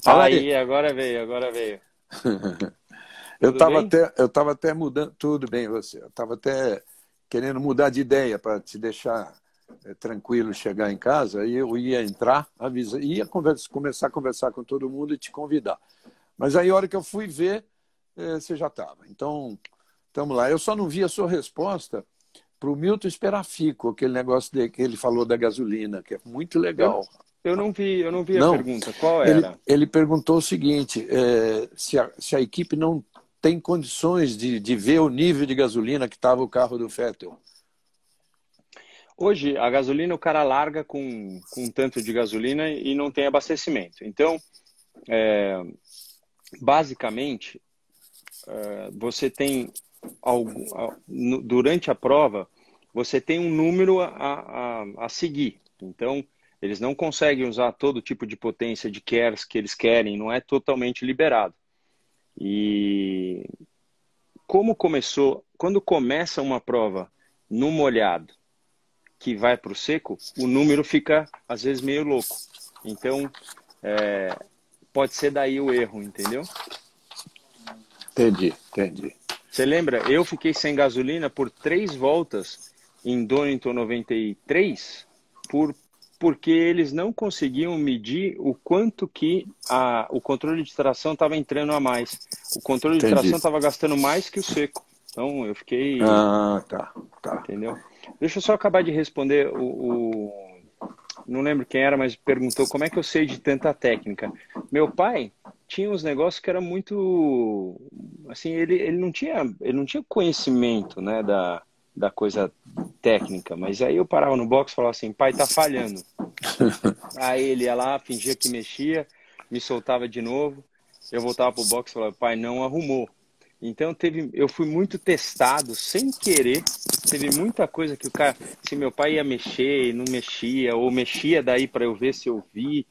Fala aí. Aí, agora veio, agora veio. Eu Tudo estava bem? até, eu tava até mudando, tudo bem você? Eu estava até querendo mudar de ideia para te deixar tranquilo chegar em casa. Aí eu ia entrar, começar a conversar com todo mundo e te convidar. Mas aí a hora que eu fui ver, você já estava. Então, estamos lá. Eu só não vi a sua resposta para o Milton Esperafico, aquele negócio que ele falou da gasolina, que é muito Eu, legal. eu não vi a Não, pergunta. Qual ele, era? ele perguntou o seguinte: se a equipe não tem condições de ver o nível de gasolina que estava o carro do Vettel. Hoje, a gasolina o cara larga com um tanto de gasolina e não tem abastecimento. Então, basicamente, você tem durante a prova, você tem um número a seguir. Então, eles não conseguem usar todo tipo de potência de KERS que eles querem, não é totalmente liberado. E quando começa uma prova no molhado que vai para o seco, o número fica às vezes meio louco. Então, pode ser daí o erro, entendeu? Entendi, entendi. Você lembra? Eu fiquei sem gasolina por 3 voltas em Donington 93 por, porque eles não conseguiam medir o quanto que o controle de tração estava entrando a mais. O controle de Entendi. tração estava gastando mais que o seco. Então eu fiquei, Ah, tá, tá. entendeu? Deixa eu só acabar de responder não lembro quem era, mas perguntou como é que eu sei de tanta técnica. Meu pai tinha uns negócios que era muito, assim, ele não tinha conhecimento, né, da coisa técnica, mas aí eu parava no box e falava assim, pai, tá falhando. Aí ele ia lá, fingia que mexia, me soltava de novo, eu voltava pro box e falava, pai, não arrumou. Então eu fui muito testado sem querer. Teve muita coisa que o cara, se meu pai ia mexer e não mexia, ou mexia daí para eu ver se eu vi.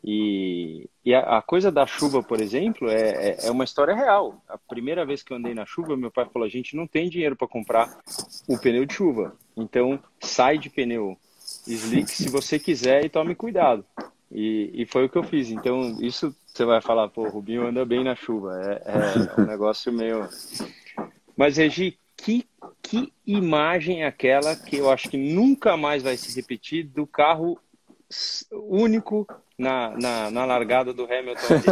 E a coisa da chuva, por exemplo, é uma história real. A primeira vez que eu andei na chuva, meu pai falou: a gente não tem dinheiro para comprar o pneu de chuva. Então sai de pneu slick se você quiser e tome cuidado. E foi o que eu fiz. Então, isso você vai falar, pô, o Rubinho anda bem na chuva. É um negócio meio. Mas, Regi, que imagem é aquela que eu acho que nunca mais vai se repetir do carro único na largada do Hamilton ali?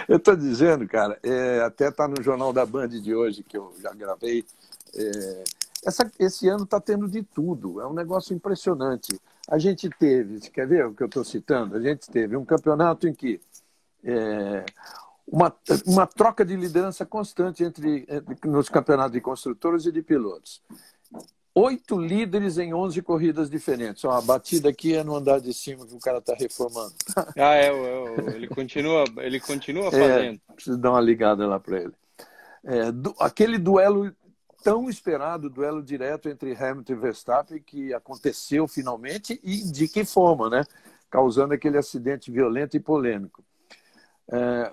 Eu estou dizendo, cara, até está no Jornal da Band de hoje, que eu já gravei. Esse ano está tendo de tudo, é um negócio impressionante. A gente teve, você quer ver o que eu estou citando? A gente teve um campeonato em que é, uma troca de liderança constante nos campeonatos de construtores e de pilotos. 8 líderes em 11 corridas diferentes. Ó, a batida aqui é no andar de cima que o cara está reformando. Ah, ele continua fazendo. Preciso dar uma ligada lá para ele. Aquele duelo tão esperado, duelo direto entre Hamilton e Verstappen, que aconteceu finalmente e de que forma, né? Causando aquele acidente violento e polêmico.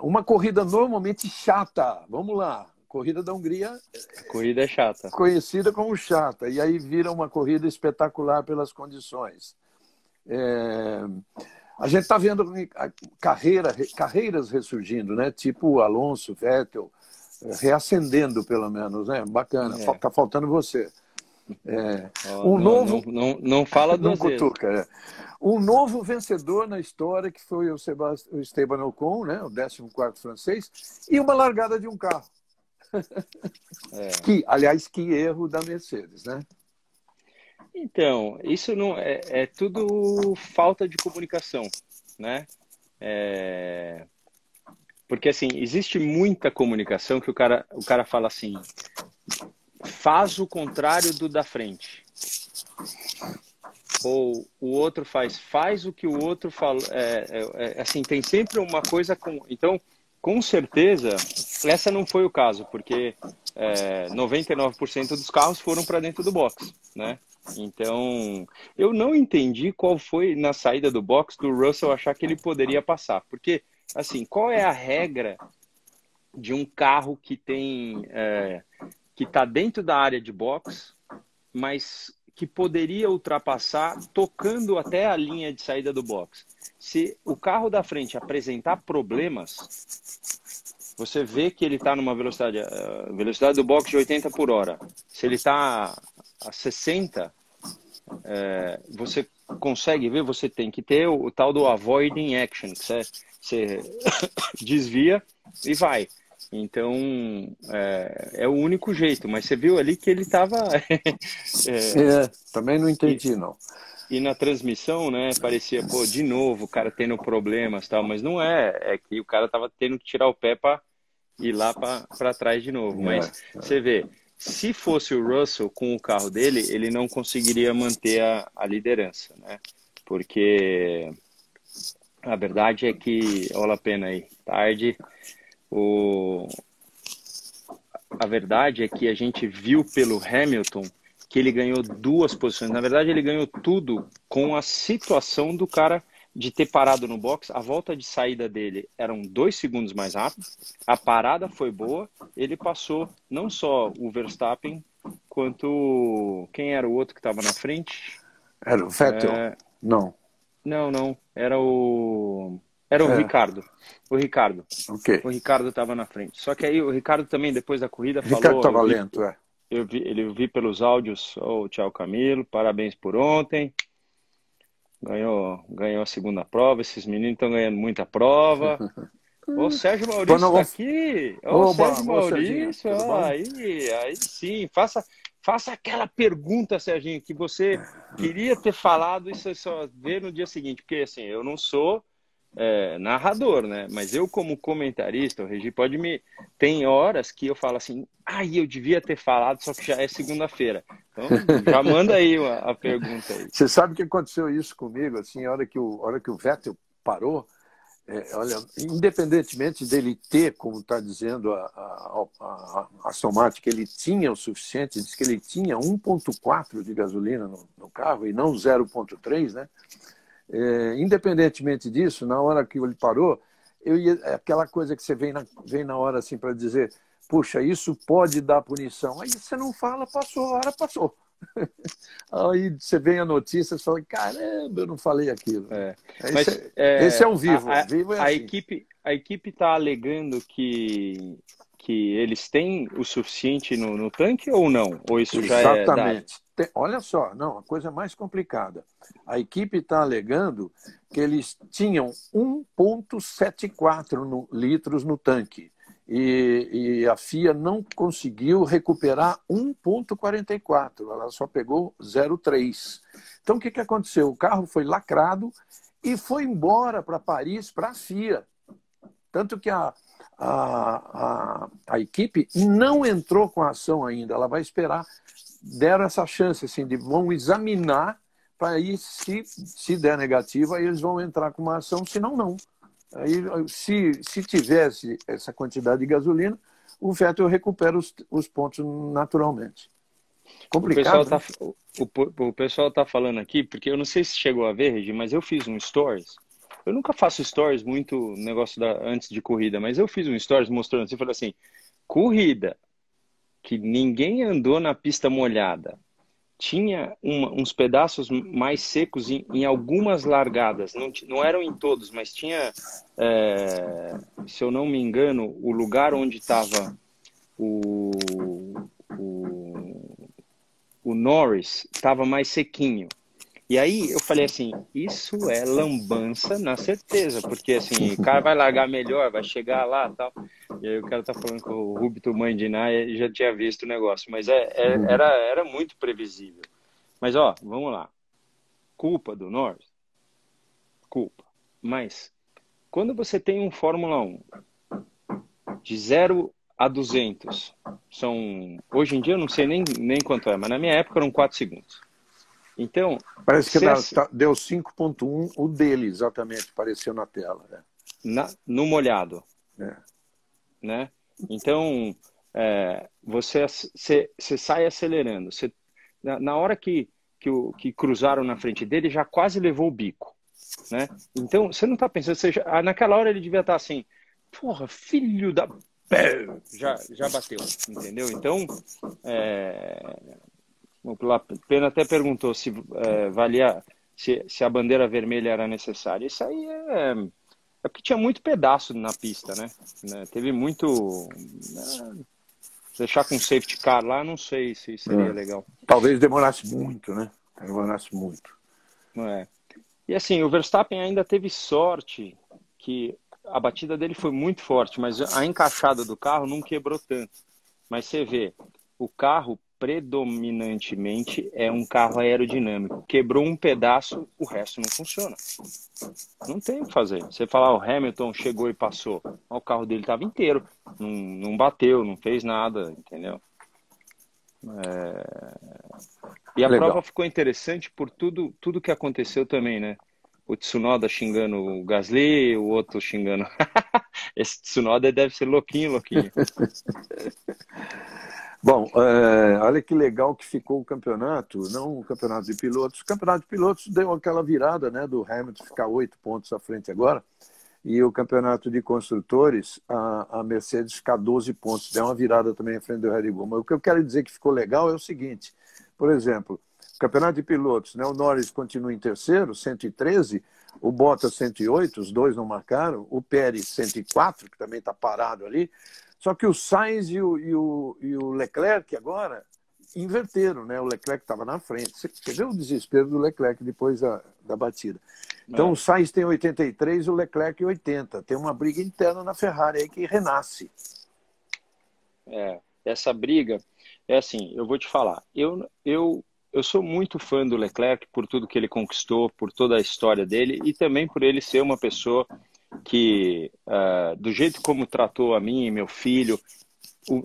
Uma corrida normalmente chata, vamos lá, corrida da Hungria A corrida é chata. conhecida como chata, e aí vira uma corrida espetacular pelas condições. A gente está vendo carreiras ressurgindo, né? Tipo o Alonso, Vettel, reacendendo pelo menos, né? Bacana. É. Tá faltando você. Ó, Um não, não, novo, não, não fala não duas vezes. cutuca, um novo vencedor na história que foi o Esteban Ocon, né? O 14º francês, e uma largada de um carro. É. Aliás, que erro da Mercedes, né? Então, isso não é tudo falta de comunicação, né? É, porque assim, existe muita comunicação que o cara fala assim, faz o contrário do da frente. Ou o outro faz o que o outro fala. Assim, tem sempre uma coisa com. Então, com certeza, essa não foi o caso, porque 99% dos carros foram para dentro do box, né? Então, eu não entendi qual foi na saída do box do Russell achar que ele poderia passar, porque assim, qual é a regra de um carro que está dentro da área de box, mas que poderia ultrapassar tocando até a linha de saída do box. Se o carro da frente apresentar problemas, você vê que ele está numa velocidade, a velocidade do box de 80 por hora. Se ele está a 60, você consegue ver, você tem que ter o tal do avoiding action, que você desvia e vai. Então, é o único jeito. Mas você viu ali que ele estava... também não entendi, não. E na transmissão, né, parecia, pô, de novo o cara tendo problemas e tal, mas não é. É que o cara tava tendo que tirar o pé para ir lá para trás de novo. Mas você vê, se fosse o Russell com o carro dele, ele não conseguiria manter a liderança, né? Porque a verdade é que, olha a pena aí, tarde, a verdade é que a gente viu pelo Hamilton que ele ganhou 2 posições. Na verdade, ele ganhou tudo com a situação do cara de ter parado no box. A volta de saída dele eram 2 segundos mais rápido. A parada foi boa. Ele passou não só o Verstappen, quanto... Quem era o outro que estava na frente? Era o Vettel? Não. Não. Era o Ricardo. O Ricardo. Okay. O Ricardo estava na frente. Só que aí o Ricardo também, depois da corrida, falou... O Ricardo estava lento, Eu vi pelos áudios, tchau Camilo, parabéns por ontem, ganhou a segunda prova, esses meninos estão ganhando muita prova. O Sérgio Maurício está aqui, Sérgio Maurício, aí sim, faça aquela pergunta, Serginho, que você queria ter falado e você só vê no dia seguinte, porque assim, eu não sou narrador, né? Mas eu como comentarista, o Regi pode tem horas que eu falo assim, eu devia ter falado, só que já é segunda-feira. Então, já manda aí a pergunta aí. Você sabe que aconteceu isso comigo, assim, a hora que o Vettel parou, olha, independentemente dele ter, como está dizendo a Aston Martin, que ele tinha o suficiente, diz que ele tinha 1,4 de gasolina no carro e não 0,3, né? Independentemente disso, na hora que ele parou, aquela coisa que você vem na hora assim para dizer, puxa, isso pode dar punição. Aí você não fala, passou, a hora passou. Aí você vem a notícia e fala, caramba, eu não falei aquilo. Esse é o vivo. Vivo é assim. A equipe está alegando que eles têm o suficiente no tanque ou não? Ou isso já é dado? Exatamente. Olha só, não, a coisa mais complicada. A equipe está alegando que eles tinham 1,74 litros no tanque. E a FIA não conseguiu recuperar 1,44. Ela só pegou 0,3. Então, o que aconteceu? O carro foi lacrado e foi embora para Paris, para a FIA. Tanto que a equipe não entrou com a ação ainda. Ela vai esperar. Deram essa chance, assim, vão examinar para aí, se der negativa, aí eles vão entrar com uma ação, senão não. Aí, se tivesse essa quantidade de gasolina, o Vettel recupera os pontos naturalmente. Complicado. O pessoal está falando aqui, porque eu não sei se chegou a ver, Regi, mas eu fiz um stories. Eu nunca faço stories muito negócio antes de corrida, mas eu fiz um stories mostrando assim, falei assim, corrida que ninguém andou na pista molhada, tinha uns pedaços mais secos em algumas largadas, não eram em todos, mas tinha, se eu não me engano, o lugar onde estava o Norris estava mais sequinho. E aí eu falei assim, isso é lambança na certeza, porque assim, o cara vai largar melhor, vai chegar lá e tal. E aí o cara tá falando que o Rubito Mandiná já tinha visto o negócio, mas era muito previsível. Mas ó, vamos lá. Culpa do Norris? Culpa. Mas quando você tem um Fórmula 1 de 0 a 200, hoje em dia eu não sei nem quanto é, mas na minha época eram 4 segundos. Então, parece que deu 5,1 o dele, exatamente, apareceu na tela. No molhado. Né? Então, você sai acelerando. Na hora que cruzaram na frente dele, já quase levou o bico. Né? Então, você não está pensando... naquela hora ele devia estar assim, porra, filho da... Já bateu, entendeu? Então, O Pena até perguntou se valia, se a bandeira vermelha era necessária. Isso aí é porque tinha muito pedaço na pista, né? Teve muito. Deixar com safety car lá, não sei se seria legal. Talvez demorasse muito, né? Demorasse muito. Não é. E assim, o Verstappen ainda teve sorte que a batida dele foi muito forte, mas a encaixada do carro não quebrou tanto. Mas você vê, o carro predominantemente é um carro aerodinâmico. Quebrou um pedaço, o resto não funciona. Não tem o que fazer. Você falar, o Hamilton chegou e passou. O carro dele estava inteiro. Não bateu, não fez nada, entendeu? E a prova ficou interessante por tudo que aconteceu também, né? O Tsunoda xingando o Gasly, o outro xingando... Esse Tsunoda deve ser louquinho. Bom, olha que legal que ficou o campeonato, não o campeonato de pilotos. O campeonato de pilotos deu aquela virada, né, do Hamilton ficar 8 pontos à frente agora, e o campeonato de construtores, a Mercedes ficar 12 pontos, deu uma virada também à frente do Red Bull. Mas o que eu quero dizer que ficou legal é o seguinte, por exemplo, o campeonato de pilotos, né, o Norris continua em terceiro, 113, o Bottas 108, os dois não marcaram, o Pérez 104, que também está parado ali. Só que o Sainz e o Leclerc agora inverteram, né? O Leclerc estava na frente. Você vê o desespero do Leclerc depois da batida. Então o Sainz tem 83 e o Leclerc 80. Tem uma briga interna na Ferrari aí que renasce. Essa briga, é assim, eu vou te falar. Eu sou muito fã do Leclerc por tudo que ele conquistou, por toda a história dele e também por ele ser uma pessoa que, do jeito como tratou a mim e meu filho,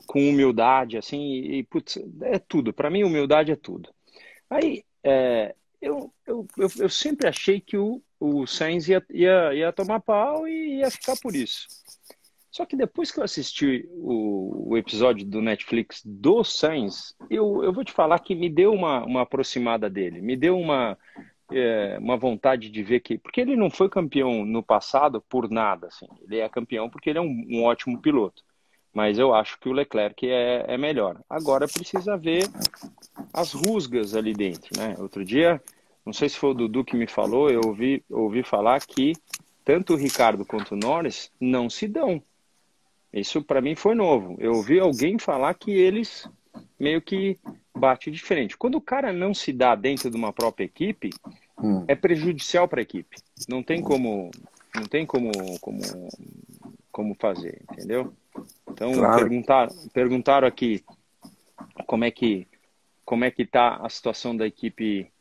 com humildade, assim, e putz, é tudo. Para mim, humildade é tudo. Aí, eu sempre achei que o Sainz ia tomar pau e ia ficar por isso. Só que depois que eu assisti o episódio do Netflix do Sainz, eu vou te falar que me deu uma aproximada dele, me deu uma vontade de ver que... Porque ele não foi campeão no passado por nada, assim. Ele é campeão porque ele é um ótimo piloto. Mas eu acho que o Leclerc é melhor. Agora precisa ver as rusgas ali dentro, né? Outro dia, não sei se foi o Dudu que me falou, eu ouvi falar que tanto o Ricardo quanto o Norris não se dão. Isso para mim foi novo. Eu ouvi alguém falar que eles meio que batem de frente. Quando o cara não se dá dentro de uma própria equipe, é prejudicial para a equipe. Não tem como fazer, entendeu? Então, Claro. perguntaram aqui como é que está a situação da equipe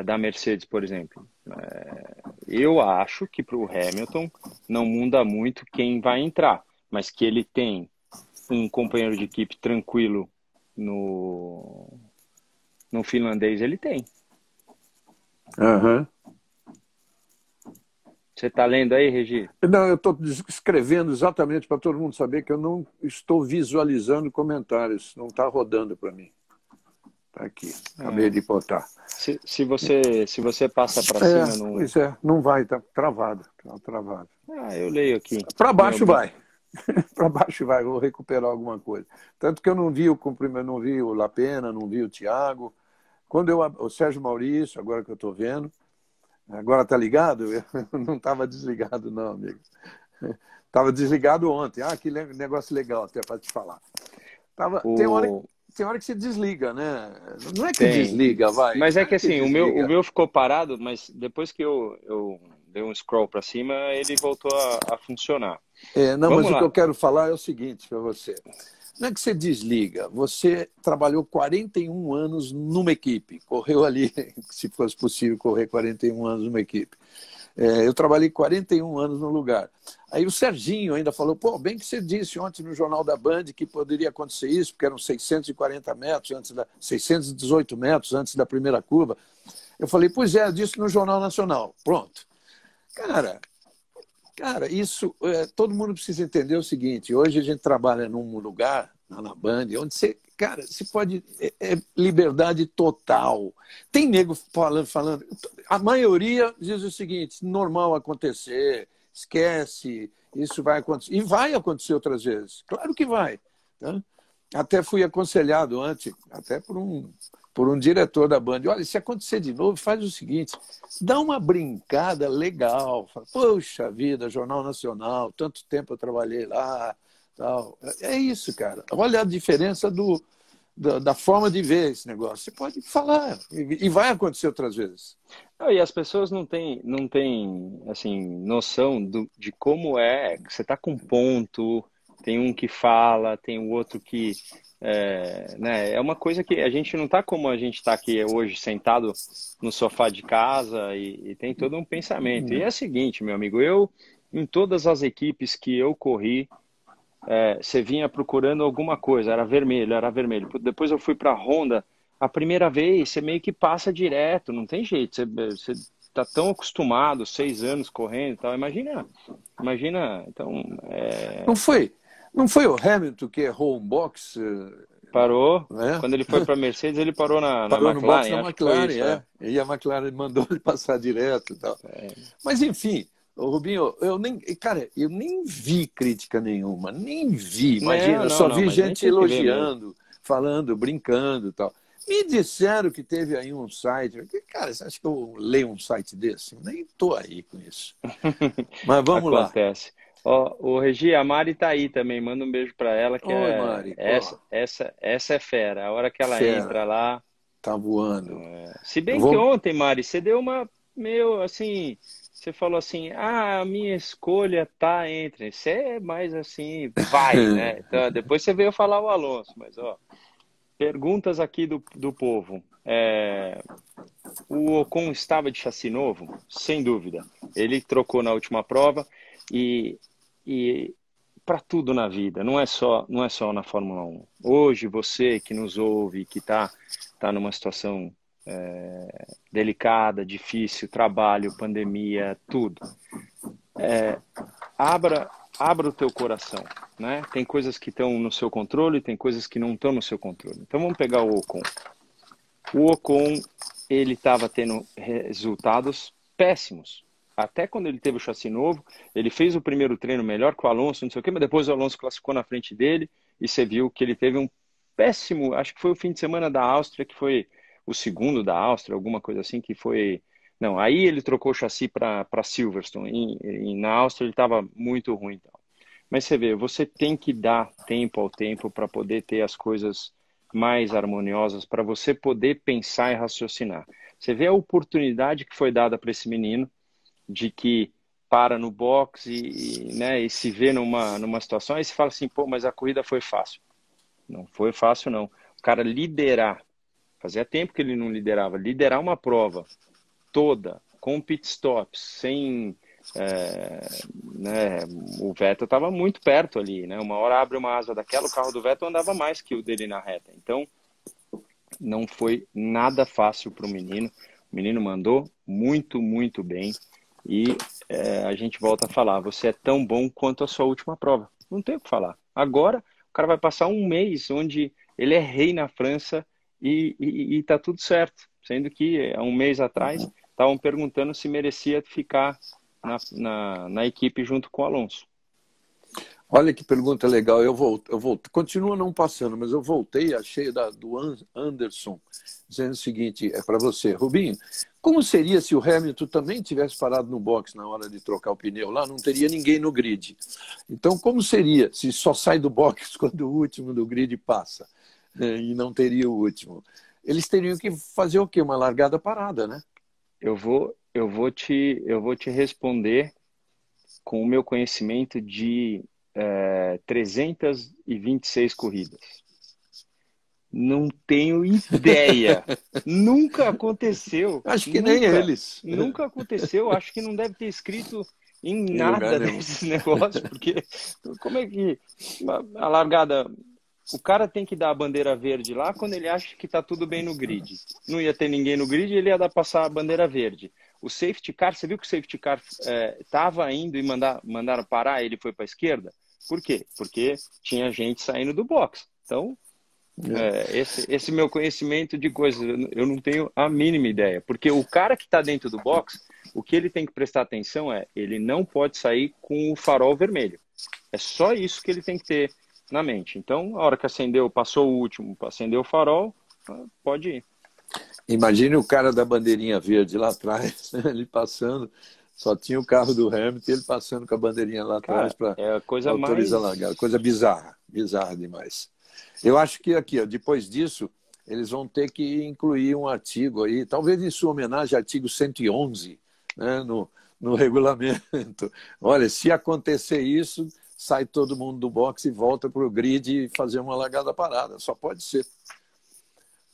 da Mercedes, por exemplo. Eu acho que para o Hamilton não muda muito quem vai entrar, mas que ele tem um companheiro de equipe tranquilo no finlandês, ele tem. Uhum. Você está lendo aí, Regi? Não, eu estou escrevendo exatamente para todo mundo saber que eu não estou visualizando comentários, não está rodando para mim. Está aqui, acabei de botar. Se você passa para cima... Não... Pois não vai, está travado. Tá travado. Eu leio aqui. Para baixo vai. Para baixo vai, vou recuperar alguma coisa. Tanto que eu não vi não vi o Lapena, não vi o Thiago. O Sérgio Maurício, agora que eu estou vendo. Agora tá ligado? Eu não estava desligado, não, amigo. Estava desligado ontem. Que negócio legal até para te falar. Tem hora que você desliga, né? Não é que desliga, vai. Mas é que assim, o meu ficou parado, mas depois que eu dei um scroll para cima, ele voltou a funcionar. Mas o que eu quero falar é o seguinte para você. Não é que você desliga, você trabalhou 41 anos numa equipe, correu ali, se fosse possível correr 41 anos numa equipe. Eu trabalhei 41 anos no lugar. Aí o Serginho ainda falou, bem que você disse ontem no Jornal da Band que poderia acontecer isso, porque eram 640 metros, 618 metros antes da primeira curva. Eu falei, pois eu disse no Jornal Nacional. Pronto. Cara, isso, todo mundo precisa entender o seguinte, hoje a gente trabalha num lugar, na Band, onde você pode, liberdade total. Tem nego falando, a maioria diz o seguinte, normal acontecer, esquece, isso vai acontecer, e vai acontecer outras vezes, claro que vai. Tá? Até fui aconselhado antes, até por um por um diretor da Band. Olha, se acontecer de novo, faz o seguinte, dá uma brincada legal. Fala, poxa vida, Jornal Nacional, tanto tempo eu trabalhei lá. Tal. É isso, cara. Olha a diferença da forma de ver esse negócio. Você pode falar, e vai acontecer outras vezes. E as pessoas não têm assim, noção de como é. Você está com ponto, tem um que fala, tem o outro que... né, é uma coisa que a gente não está como a gente está aqui hoje, sentado no sofá de casa e tem todo um pensamento. E é o seguinte, meu amigo, em todas as equipes que eu corri, você vinha procurando alguma coisa, era vermelho, era vermelho. Depois eu fui para a Honda, a primeira vez você meio que passa direto, não tem jeito, você está tão acostumado, 6 anos correndo e tal, imagina, então... Não foi o Hamilton que errou um box? Parou, Né? quando ele foi para a Mercedes, ele parou na Parou no box McLaren, da acho que foi McLaren, isso, E a McLaren mandou ele passar direto e tal. Mas, enfim, Rubinho, eu nem vi crítica nenhuma, nem vi. Imagina, só vi mas nem gente tem que ver mesmo. elogiando, falando, brincando e tal. Me disseram que teve aí um site. Cara, você acha que eu leio um site desse? Eu nem estou aí com isso. Mas vamos lá. Acontece. Ó, o Regi, a Mari tá aí também. Manda um beijo para ela, que Oi, Mari. essa é fera. A hora que ela Fera. entra lá. Tá voando. Se bem que ontem, Mari, você deu uma meio assim. Você falou assim: a minha escolha tá entre. Você é mais assim, vai, né? Então, depois você veio falar o Alonso, mas ó. Perguntas aqui do povo. O Ocon estava de chassi novo? Sem dúvida. Ele trocou na última prova e para tudo na vida, não é só na Fórmula 1. Hoje, você que nos ouve, que está numa situação delicada, difícil, trabalho, pandemia, tudo. Abra o teu coração, né? Tem coisas que estão no seu controle, tem coisas que não estão no seu controle. Então vamos pegar o Ocon. O Ocon, ele estava tendo resultados péssimos. Até quando ele teve o chassi novo, ele fez o primeiro treino melhor que o Alonso, não sei o quê, mas depois o Alonso classificou na frente dele e você viu que ele teve um péssimo, acho que foi o fim de semana da Áustria, que foi o segundo da Áustria, alguma coisa assim, que foi... Não, aí ele trocou o chassi para Silverstone. Na Áustria ele estava muito ruim. Então. Mas você vê, você tem que dar tempo ao tempo para poder ter as coisas mais harmoniosas, para você poder pensar e raciocinar. Você vê a oportunidade que foi dada para esse menino, de que para no box e se vê numa situação, aí você fala assim, pô, mas a corrida foi fácil. Não foi fácil, não. O cara liderar, fazia tempo que ele não liderava, liderar uma prova toda, com pit stops, sem... o Vettel estava muito perto ali, né? Uma hora abre uma asa daquela, o carro do Vettel andava mais que o dele na reta. Então, não foi nada fácil para o menino. O menino mandou muito, muito bem. E a gente volta a falar, você é tão bom quanto a sua última prova. Não tem o que falar. Agora, o cara vai passar um mês onde ele é rei na França e tá tudo certo. Sendo que há um mês atrás estavam perguntando se merecia ficar na equipe junto com o Alonso. Olha que pergunta legal. Eu voltei, continua não passando, mas eu voltei, achei do Anderson, dizendo o seguinte, para você, Rubinho, como seria se o Hamilton também tivesse parado no box na hora de trocar o pneu lá? Não teria ninguém no grid. Então, como seria se só sai do box quando o último do grid passa e não teria o último? Eles teriam que fazer o quê? Uma largada parada, né? Eu vou te responder com o meu conhecimento de 326 corridas. Não tenho ideia. Nunca aconteceu. Acho que nem eles. Nunca aconteceu. Acho que não deve ter escrito em nada desses negócios, porque como é que a largada... O cara tem que dar a bandeira verde lá quando ele acha que está tudo bem no grid. Não ia ter ninguém no grid, ele ia dar passar a bandeira verde. O safety car, você viu que o safety car estava indo e mandaram parar, ele foi para a esquerda? Por quê? Porque tinha gente saindo do box. Então, esse meu conhecimento de coisas, eu não tenho a mínima ideia. Porque o cara que está dentro do box, o que ele tem que prestar atenção ele não pode sair com o farol vermelho. É só isso que ele tem que ter na mente. Então, a hora que acendeu, passou o último, acendeu o farol, pode ir. Imagine o cara da bandeirinha verde lá atrás, ele passando, só tinha o carro do Hamilton, ele passando com a bandeirinha lá atrás Cara, para é a coisa autorizar a mais. largada. Coisa bizarra, bizarra demais. Eu acho que aqui, ó, depois disso, eles vão ter que incluir um artigo aí, talvez em sua homenagem, artigo 111, né, no regulamento. Olha, se acontecer isso, sai todo mundo do boxe e volta para o grid e fazer uma largada parada. Só pode ser.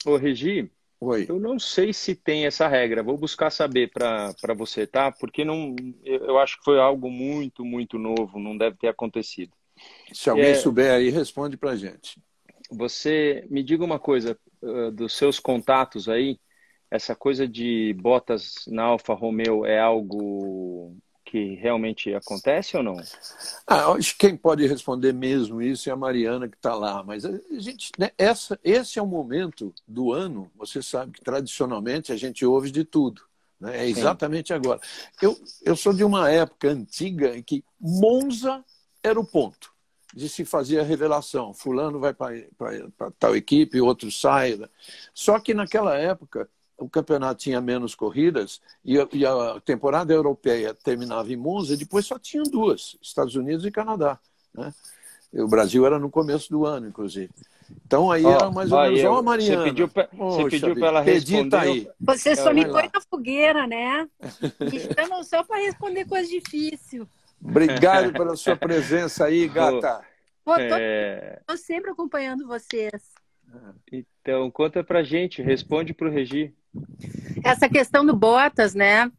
Ô, Regi, Oi. eu não sei se tem essa regra. Vou buscar saber para você, tá? Porque não, eu acho que foi algo muito, muito novo. Não deve ter acontecido. Se alguém É, souber aí, responde para a gente. você me diga uma coisa, dos seus contatos aí, essa coisa de botas na Alfa Romeo é algo que realmente acontece ou não? Acho que quem pode responder mesmo isso é a Mariana que está lá. Mas a gente, né, esse é o momento do ano, você sabe que tradicionalmente a gente ouve de tudo. Né? É Sim. exatamente agora. Eu sou de uma época antiga em que Monza era o ponto de se fazer a revelação. Fulano vai para tal equipe, outro sai. Só que naquela época o campeonato tinha menos corridas e a temporada europeia terminava em Monza e depois só tinham duas, Estados Unidos e Canadá. Né? E o Brasil era no começo do ano, inclusive. Então aí era Ó, mais ou ó, menos, ó, Mariana, você poxa pediu para vida, ela pedita responder. aí, Você só me vai põe lá. na fogueira, né? Me chamam só para responder coisa difícil. Obrigado pela sua presença aí, Ô, gata. Pô, é, tô sempre acompanhando vocês. então, conta pra gente, responde pro Regi. Essa questão do Bottas, né?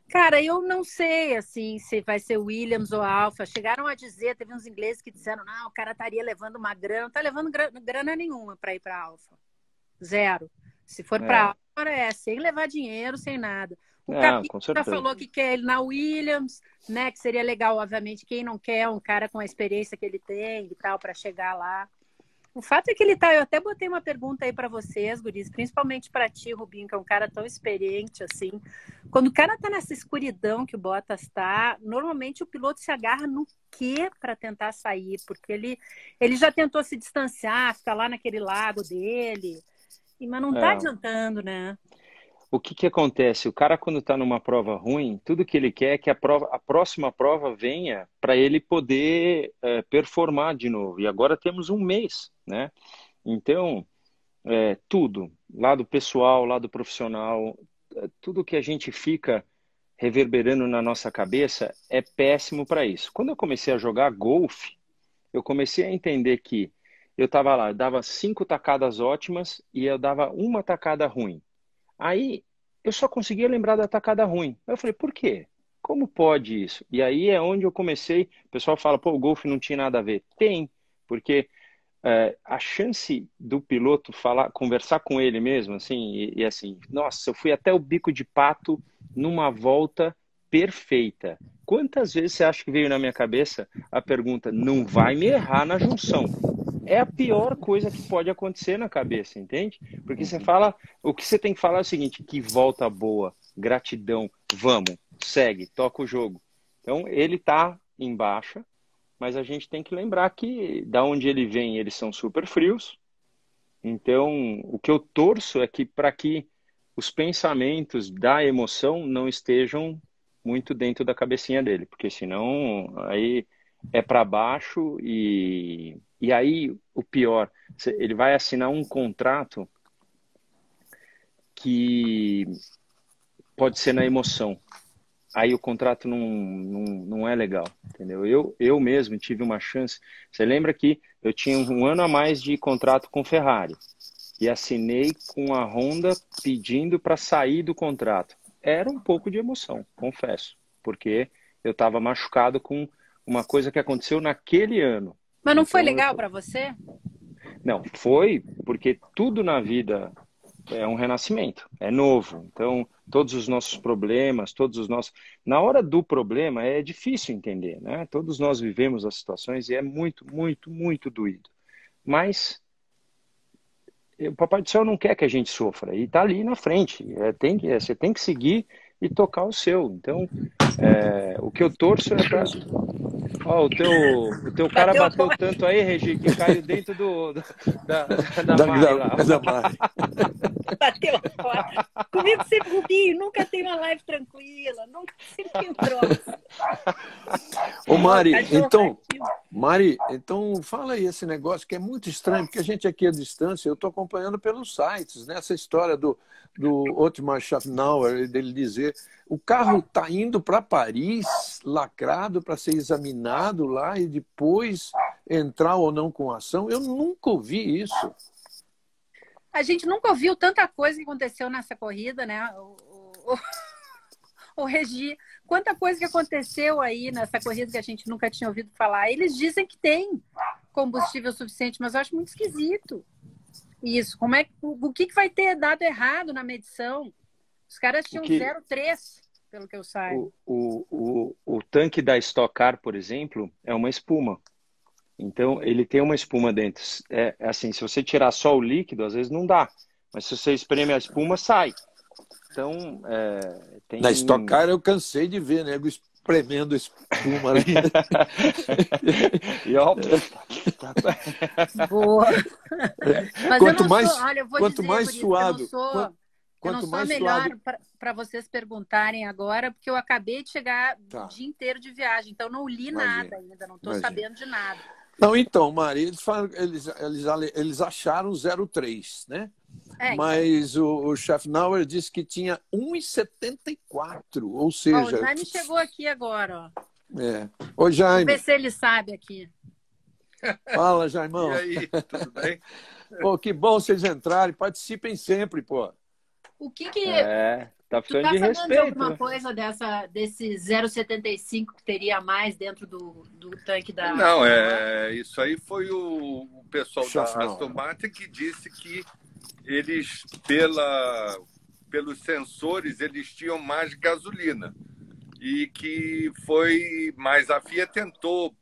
Cara, eu não sei, assim, se vai ser Williams ou Alfa. Chegaram a dizer, teve uns ingleses que disseram, não, o cara estaria levando uma grana. Não tá levando grana nenhuma para ir para Alfa. Zero. Se for É, para Alfa, é sem levar dinheiro, sem nada. O não, Capita com já certeza. falou que quer ele na Williams, né? Que seria legal, obviamente, quem não quer um cara com a experiência que ele tem e tal, para chegar lá. O fato é que ele tá. Eu até botei uma pergunta aí para vocês, guris, principalmente para ti, Rubinho, que é um cara tão experiente assim. Quando o cara tá nessa escuridão que o Bottas tá, normalmente o piloto se agarra no quê para tentar sair? Porque ele já tentou se distanciar, ficar lá naquele lago dele, mas não tá É, adiantando, né? o que que acontece? O cara, quando está numa prova ruim, tudo que ele quer é que a próxima prova venha para ele poder performar de novo. E agora temos um mês, né? Então, tudo, lado pessoal, lado profissional, tudo que a gente fica reverberando na nossa cabeça é péssimo para isso. Quando eu comecei a jogar golfe, eu comecei a entender que eu estava lá, eu dava 5 tacadas ótimas e eu dava uma tacada ruim. Aí eu só conseguia lembrar da tacada ruim. Aí eu falei, por quê? Como pode isso? E aí é onde eu comecei. O pessoal fala, pô, o golfe não tinha nada a ver. Tem, porque a chance do piloto falar, conversar com ele mesmo, assim, e assim, nossa, eu fui até o bico de pato numa volta perfeita. Quantas vezes você acha que veio na minha cabeça a pergunta, não vai me errar na junção? É a pior coisa que pode acontecer na cabeça, entende? Porque você fala, o que você tem que falar é o seguinte, que volta boa, gratidão, vamos, segue, toca o jogo. Então, ele tá em baixa, mas a gente tem que lembrar que da onde ele vem, eles são super frios. Então, o que eu torço é que para que os pensamentos da emoção não estejam muito dentro da cabecinha dele, porque senão aí é para baixo e aí o pior, ele vai assinar um contrato que pode ser na emoção. Aí o contrato não é legal, entendeu? Eu mesmo tive uma chance. Você lembra que eu tinha um ano a mais de contrato com Ferrari e assinei com a Honda pedindo para sair do contrato. Era um pouco de emoção, confesso, porque eu estava machucado com uma coisa que aconteceu naquele ano. Mas não foi Então, legal para você? não, foi porque tudo na vida é um renascimento, é novo. Então, todos os nossos problemas, todos os nossos. Na hora do problema é difícil entender, né? Todos nós vivemos as situações e é muito, muito, muito doído. Mas o Papai do Céu não quer que a gente sofra e está ali na frente. Você tem que seguir e tocar o seu. Então, o que eu torço é para. Ó, o teu cara bateu tanto aí, Regi, que caiu dentro da Mari lá. Da Mari. Bateu a porta. Comigo sempre, Rubinho, nunca tem uma live tranquila, nunca sempre tem um troço. Ô, Mari, Cachorro então fala aí esse negócio que é muito estranho, porque a gente aqui à distância, eu estou acompanhando pelos sites, né? Essa história do Otmar Schaffnauer, dele dizer o carro está indo para Paris, lacrado, para ser examinado lá e depois entrar ou não com ação. Eu nunca ouvi isso. A gente nunca ouviu tanta coisa que aconteceu nessa corrida, né? O Regi, quanta coisa que aconteceu aí nessa corrida que a gente nunca tinha ouvido falar. Eles dizem que tem combustível suficiente, mas eu acho muito esquisito isso. O que vai ter dado errado na medição? Os caras tinham 0,3, pelo que eu saiba. O tanque da Stock Car, por exemplo, é uma espuma. Então, ele tem uma espuma dentro. É assim, se você tirar só o líquido, às vezes não dá. Mas se você espreme a espuma, sai. Então, tem... Na Stock Car eu cansei de ver, nego espremendo espuma ali. E ó... Boa. Mas quanto eu não mais, sou, olha, eu vou quanto dizer, mais suado... Eu não sou a melhor para vocês perguntarem agora, porque eu acabei de chegar o dia inteiro de viagem, então não li nada ainda, não estou sabendo de nada. Não, então, Mari, eles acharam 0,3, né? Mas o Schaffnauer disse que tinha 1,74, ou seja... O Jaime chegou aqui agora, ó. Ô, Jaime. Vamos ver se ele sabe aqui. Fala, Jaimão. E aí, tudo bem? Pô, que bom vocês entrarem, participem sempre, pô. O que que... Tá tu tá de sabendo respeito, de alguma coisa desse 0,75 que teria mais dentro do tanque da... Não, isso aí foi o pessoal da Aston Martin que disse que eles, pelos sensores, eles tinham mais gasolina. E que foi... Mas a FIA tentou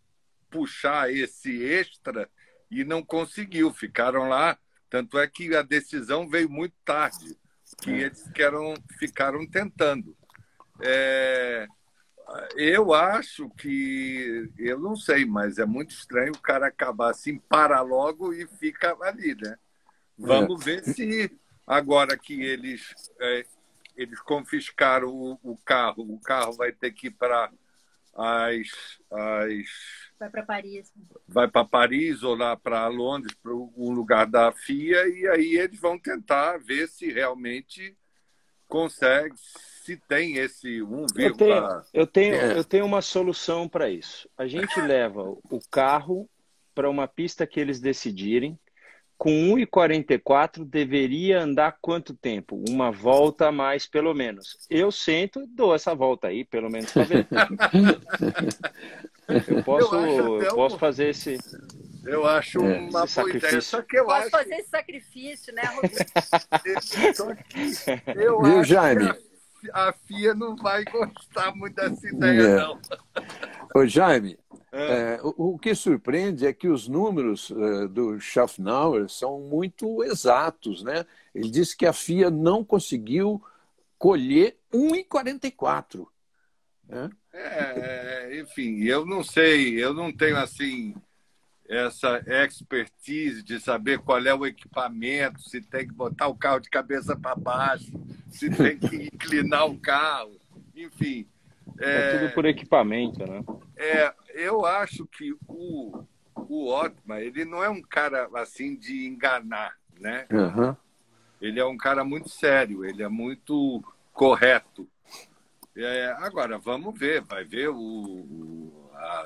puxar esse extra e não conseguiu. Ficaram lá. Tanto é que a decisão veio muito tarde. Que eles ficaram tentando. Eu acho que... Eu não sei, mas é muito estranho o cara acabar assim, para logo e fica ali, né? Vamos ver se agora que eles confiscaram o carro vai ter que ir para Vai para Paris. Vai para Paris ou lá para Londres, para um lugar da FIA, e aí eles vão tentar ver se realmente consegue, se tem esse 1, eu tenho uma solução para isso. A gente leva o carro para uma pista que eles decidirem. Com 1,44 deveria andar quanto tempo? Uma volta a mais, pelo menos. Eu sento e dou essa volta aí, pelo menos para ver. Eu posso fazer esse... Eu acho uma boa ideia. Só que eu posso fazer esse sacrifício, né, Rodrigo? Só que eu Viu, acho Jaime? que a FIA não vai gostar muito dessa ideia, não. Ô, Jaime, o que surpreende é que os números do Schaffnauer são muito exatos, né? Ele disse que a FIA não conseguiu colher 1,44. Né? Enfim, eu não sei, eu não tenho assim essa expertise de saber qual é o equipamento, se tem que botar o carro de cabeça para baixo, se tem que inclinar o carro, enfim. É tudo por equipamento, né? Eu acho que o Otmar, ele não é um cara assim de enganar, né? Uhum. Ele é um cara muito sério, ele é muito correto. Agora, vamos ver, vai ver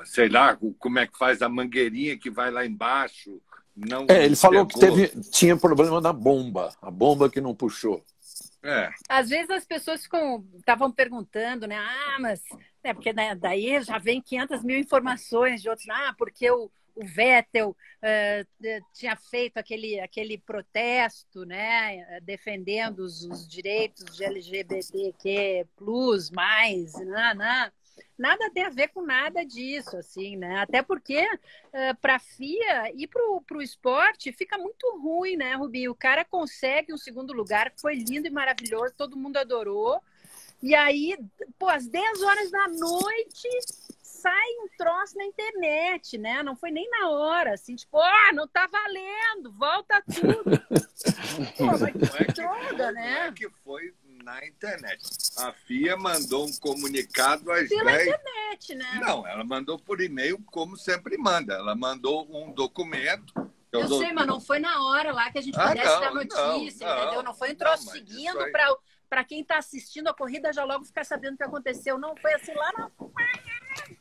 sei lá, como é que faz a mangueirinha que vai lá embaixo. Não ele falou que tinha problema na bomba, a bomba que não puxou. Às vezes as pessoas estavam perguntando, né? Mas... porque daí já vem 500 mil informações de outros. Porque o Vettel tinha feito aquele protesto, né? Defendendo os direitos de LGBTQ+, mais, nada tem a ver com nada disso, assim, né? Até porque para a FIA e para o esporte fica muito ruim, né, Rubinho? O cara consegue um segundo lugar, que foi lindo e maravilhoso, todo mundo adorou. E aí, às 10 horas da noite, sai um troço na internet, né? Não foi nem na hora, assim, tipo, não tá valendo, volta tudo. Pô, mas Não é que que droga, foi, né? não é que foi na internet. A FIA mandou um comunicado às Pela 10. internet, né? Não, ela mandou por e-mail, como sempre manda. Ela mandou um documento. Eu sei, mas não foi na hora lá que a gente Ah, pudesse não, dar notícia, não, entendeu? Não foi um troço não, mas seguindo isso aí- para quem está assistindo a corrida já logo ficar sabendo o que aconteceu. Não foi assim lá, não.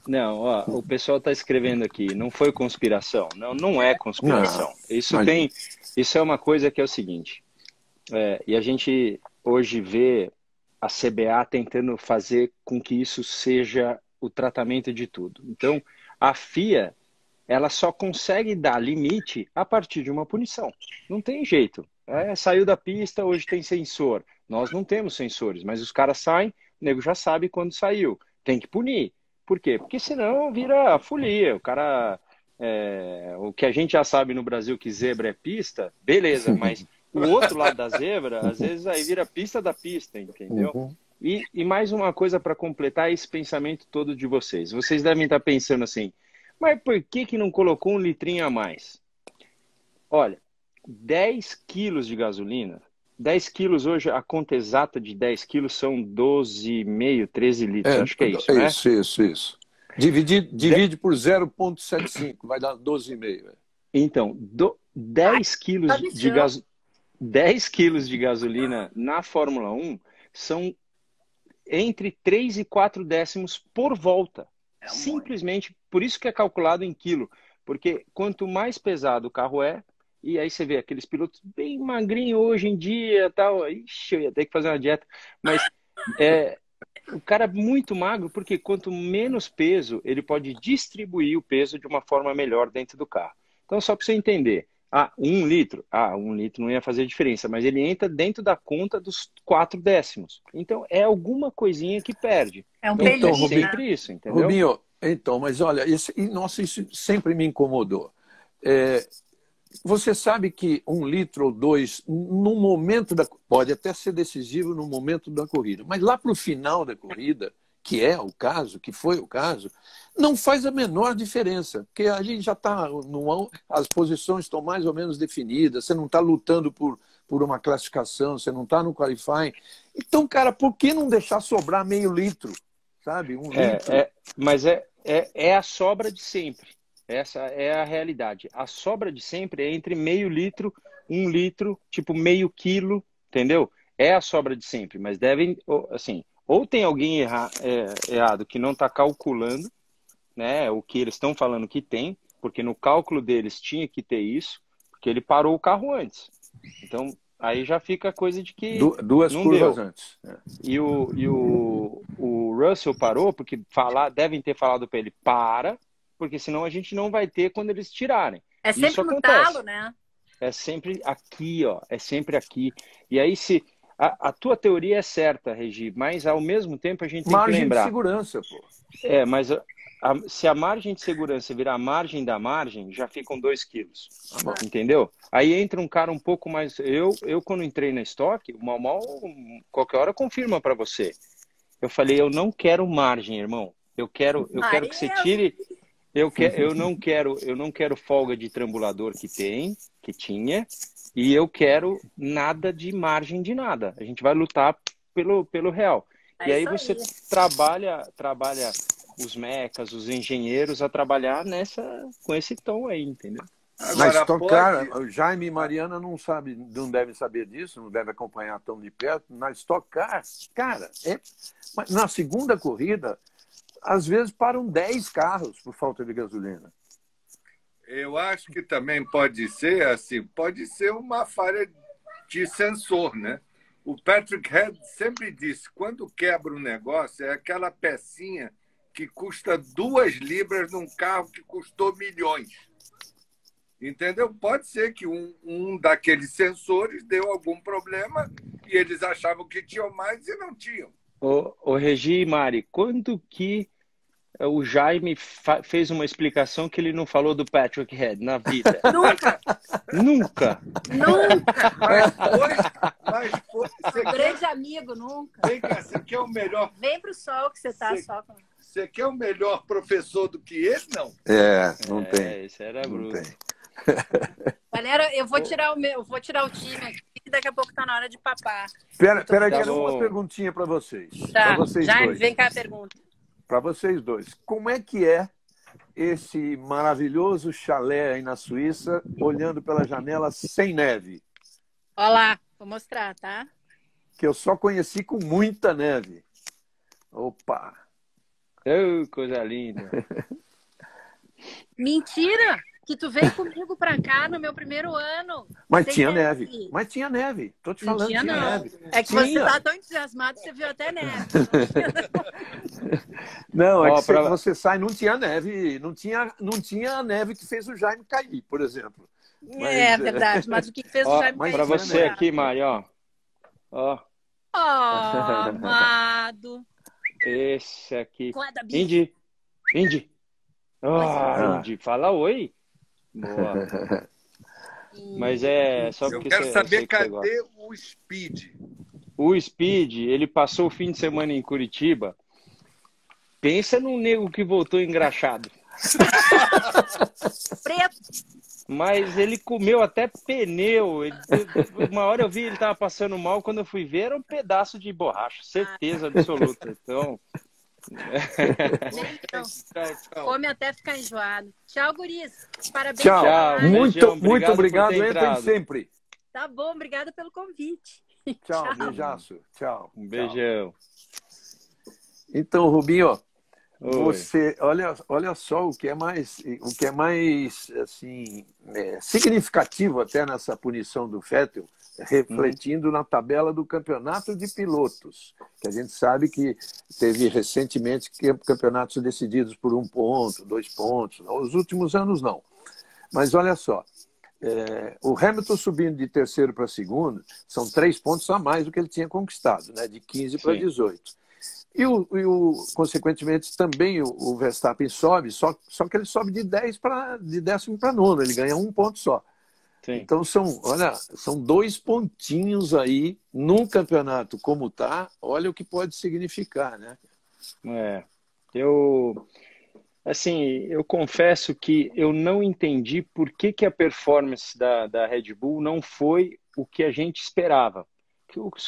Não, ó, o pessoal está escrevendo aqui, não foi conspiração. Não, não é conspiração. Isso é uma coisa que é o seguinte, e a gente hoje vê a CBA tentando fazer com que isso seja o tratamento de tudo. Então, a FIA, ela só consegue dar limite a partir de uma punição. Não tem jeito. Saiu da pista, hoje tem sensor. Nós não temos sensores, mas os caras saem, o nego já sabe quando saiu. Tem que punir. Por quê? Porque senão vira folia. O cara... o que a gente já sabe no Brasil que zebra é pista, beleza, mas o outro lado da zebra, às vezes aí vira pista da pista, entendeu? Uhum. E mais uma coisa para completar esse pensamento todo de vocês. Vocês devem estar pensando assim, mas por que não colocou um litrinho a mais? Olha, 10 quilos de gasolina, 10 quilos hoje, a conta exata de 10 quilos são 12,5, 13 litros, acho que é isso, né? Isso. Divide por 0,75, vai dar 12,5. Então, 10 quilos de 10 quilos de gasolina na Fórmula 1 são entre 3 e 4 décimos por volta. Simplesmente, por isso que é calculado em quilo. Porque quanto mais pesado o carro é, e aí você vê aqueles pilotos bem magrinhos hoje em dia, tal, ixi, eu ia ter que fazer uma dieta, mas o cara é muito magro, porque quanto menos peso, ele pode distribuir o peso de uma forma melhor dentro do carro. Então, só para você entender, 1 litro, 1 litro não ia fazer diferença, mas ele entra dentro da conta dos 4 décimos. Então, é alguma coisinha que perde. É um então, pelinho, é sempre isso, entendeu? Rubinho, então, mas olha, nossa, isso sempre me incomodou. Você sabe que 1 litro ou 2, no momento pode até ser decisivo no momento da corrida, mas lá para o final da corrida, que é o caso, que foi o caso, não faz a menor diferença, porque a gente já está, as posições estão mais ou menos definidas, você não está lutando por uma classificação, você não está no qualifying. Então, cara, por que não deixar sobrar meio litro? Sabe? 1 litro. Mas é a sobra de sempre. Essa é a realidade. A sobra de sempre é entre meio litro, 1 litro, tipo meio quilo, entendeu? É a sobra de sempre, mas devem, assim, ou tem alguém errado que não está calculando, né, o que eles estão falando que tem, porque no cálculo deles tinha que ter isso, porque ele parou o carro antes. Então, aí já fica a coisa de que duas não curvas deu. antes. E o Russell parou, porque devem ter falado para ele, porque senão a gente não vai ter quando eles tirarem. É sempre isso no acontece. talo, né? É sempre aqui, ó. É sempre aqui. E aí, se a tua teoria é certa, Regi, mas ao mesmo tempo a gente tem que lembrar. Margem de segurança, pô. Mas se a margem de segurança virar a margem da margem, já ficam 2 quilos. Entendeu? Aí entra um cara um pouco mais... Eu quando entrei na estoque, o Mal qualquer hora confirma para você. Eu falei, eu não quero margem, irmão. Eu quero que você tire... Eu não quero folga de trambulador que tinha, e eu quero nada de margem de nada. A gente vai lutar pelo real. E aí você trabalha os mecas, os engenheiros a trabalhar com esse tom aí, entendeu? Mas Stock Car, Jaime e Mariana não devem saber disso, não devem acompanhar tão de perto. Na Stock Car, cara, na segunda corrida, às vezes param 10 carros por falta de gasolina. Eu acho que também pode ser assim, pode ser uma falha de sensor, né? O Patrick Head sempre disse, quando quebra um negócio, é aquela pecinha que custa 2 libras num carro que custou milhões. Entendeu? Pode ser que um daqueles sensores deu algum problema e eles achavam que tinham mais e não tinham. Ô Regi e Mari, quando que o Jaime fez uma explicação que ele não falou do Patrick Head na vida? Nunca! Mas foi grande amigo, nunca. Vem cá, você quer o melhor... Vem pro sol que você tá só com... Você quer o melhor professor do que ele? Não. Não tem. Esse era bruto. Galera, eu vou tirar o time aqui, que daqui a pouco tá na hora de papar. Pera aí, Tá quero bom. uma perguntinha para vocês. Tá, Para vocês Jaime, dois. vem cá a pergunta. Para vocês dois. Como é que é esse maravilhoso chalé aí na Suíça, olhando pela janela sem neve? Olha lá, vou mostrar, tá? Que eu só conheci com muita neve. Opa! Oh, coisa linda. Mentira! Que tu veio comigo pra cá no meu primeiro ano. Mas Sem tinha neve. Mas tinha neve. Tô te Não falando, tinha, tinha não. neve. É que você tá tão entusiasmado que você viu até neve. Não, é Ó, que você sai, não tinha neve. Não tinha a neve que fez o Jaime cair, por exemplo. É verdade, mas o que fez o Ó, Jaime cair? pra foi você neve. aqui, Mari, ó. Ó, Oh, amado. esse aqui. Guarda, bicho. Indy. Ah. Indy, fala oi. Boa. Mas é só Eu porque quero eu saber sei que você gosta. cadê o Speed? O Speed, ele passou o fim de semana em Curitiba. Pensa num nego que voltou engraxado. Preto. Mas ele comeu até pneu. Uma hora eu vi ele tava passando mal, quando eu fui ver era um pedaço de borracha, certeza absoluta. Então, Então, Tchau. come até ficar enjoado. Tchau, guris. Parabéns. Tchau. pela live. Beijão, Muito obrigado por obrigado. ter Entrem entrado. sempre. Tá bom, obrigada pelo convite. Tchau, beijaço. Tchau. Um beijão. Então, Rubinho, Oi. você olha só o que é mais assim, significativo até nessa punição do Vettel, refletindo na tabela do campeonato de pilotos, que a gente sabe que teve recentemente campeonatos decididos por 1 ponto, 2 pontos, nos últimos anos não. Mas olha só, o Hamilton subindo de terceiro para segundo, são 3 pontos a mais do que ele tinha conquistado, né? De 15 para 18. Consequentemente, também o Verstappen sobe, só que ele sobe de 10º para 9º, ele ganha 1 ponto só. Sim. Então, são 2 pontinhos aí num campeonato como tá, olha o que pode significar, né? Eu confesso que eu não entendi por que a performance da Red Bull não foi o que a gente esperava.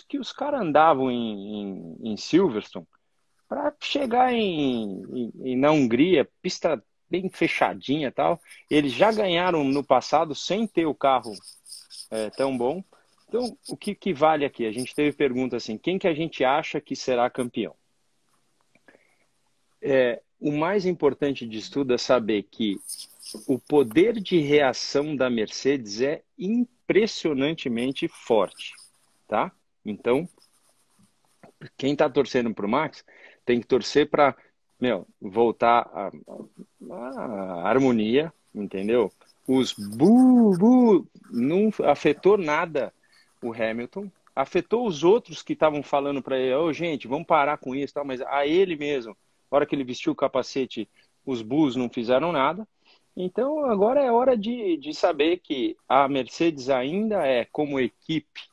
Que os caras andavam em Silverstone para chegar na Hungria, pista bem fechadinha e tal. Eles já ganharam no passado sem ter o carro tão bom. Então, o que vale aqui? A gente teve pergunta assim, quem que a gente acha que será campeão? O mais importante disso tudo é saber que o poder de reação da Mercedes é impressionantemente forte, tá? Então, quem está torcendo para o Max tem que torcer para voltar a harmonia, entendeu? Os não afetou nada o Hamilton, afetou os outros que estavam falando para ele, gente, vamos parar com isso, tal, mas a ele mesmo, na hora que ele vestiu o capacete, os boos não fizeram nada. Então agora é hora de saber que a Mercedes ainda é, como equipe,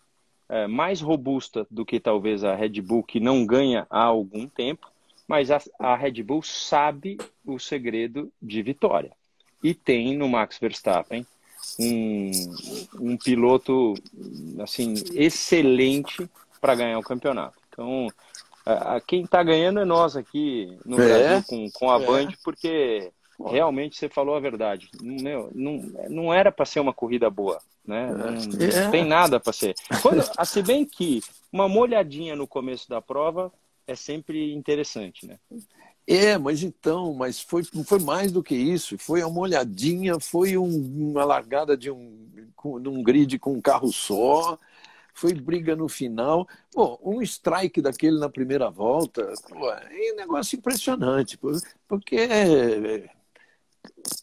mais robusta do que talvez a Red Bull, que não ganha há algum tempo, mas a Red Bull sabe o segredo de vitória. E tem no Max Verstappen um piloto assim, excelente para ganhar o campeontão. Então, quem está ganhando é nós aqui no Brasil com a Band, porque realmente você falou a verdade. Não era para ser uma corrida boa. Né? Não tem nada para ser. Se bem que uma molhadinha no começo da prova é sempre interessante, né? Mas foi mais do que isso. Foi uma olhadinha, foi uma largada de um grid com um carro só, foi briga no final. Um strike daquele na primeira volta, é um negócio impressionante, porque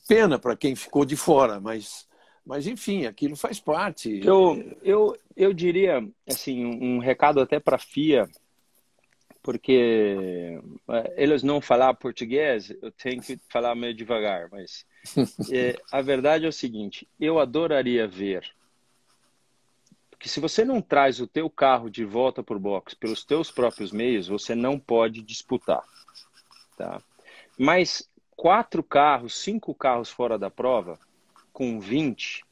pena para quem ficou de fora, mas enfim, aquilo faz parte. Eu diria, assim, um recado até para a FIA, porque eles não falam português, eu tenho que falar meio devagar, mas a verdade é o seguinte, eu adoraria ver, porque se você não traz o teu carro de volta para o box pelos teus próprios meios, você não pode disputar, tá? Mas 4 carros, 5 carros fora da prova, com 20,